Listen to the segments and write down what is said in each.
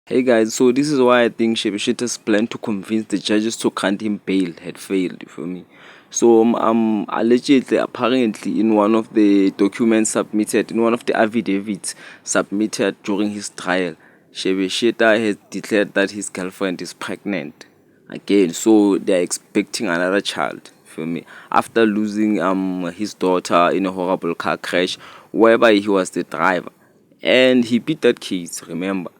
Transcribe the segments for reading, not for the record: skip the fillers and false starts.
Hey guys, so this is why I think Shebeshxta's plan to convince the judges to grant him bail had failed, for me. So allegedly, apparently, in one of the documents submitted, in one of the affidavits submitted during his trial, Shebeshxta has declared that his girlfriend is pregnant again. So they're expecting another child, for me, after losing his daughter in a horrible car crash, whereby he was the driver, and he beat that case. Remember.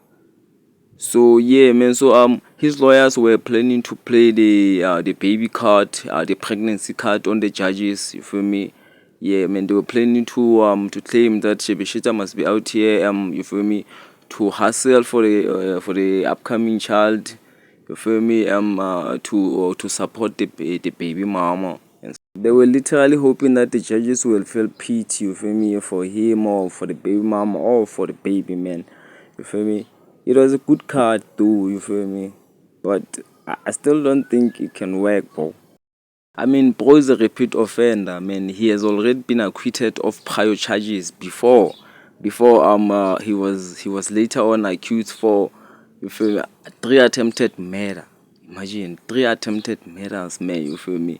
So yeah, man. So his lawyers were planning to play the baby card, the pregnancy card on the judges. You feel me? Yeah, man. They were planning to claim that Shebeshxta must be out here. You feel me? To hustle for the upcoming child. You feel me? To support the baby mama. And they were literally hoping that the judges will feel pity. You feel me? For him or for the baby mama or for the baby man. You feel me? It was a good card too, you feel me? But I still don't think it can work, bro. I mean, bro is a repeat offender, man. He has already been acquitted of prior charges before he was later on accused for, you feel me, three attempted murder. Imagine three attempted murders, man. You feel me?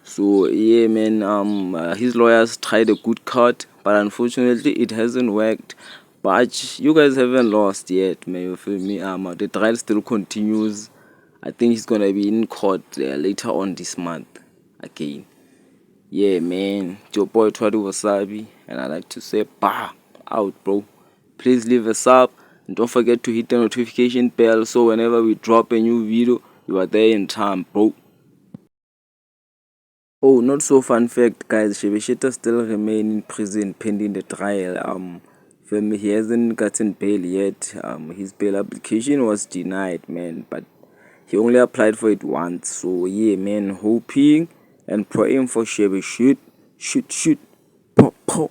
So yeah, man. His lawyers tried a good card, but unfortunately, it hasn't worked. But you guys haven't lost yet, man. You feel me? The trial still continues. I think he's gonna be in court later on this month again. Yeah, man. It's your boy Twadu Wasabi, and I like to say, bah, out, bro. Please leave a sub, and don't forget to hit the notification bell so whenever we drop a new video, you are there in time, bro. Oh, not so fun fact, guys. Shebeshxta still remain in prison pending the trial. Feel me, he hasn't gotten bail yet. His bail application was denied, man, but he only applied for it once. So yeah, man, hoping and praying for Shebeshxta. Shoot, pop, pop.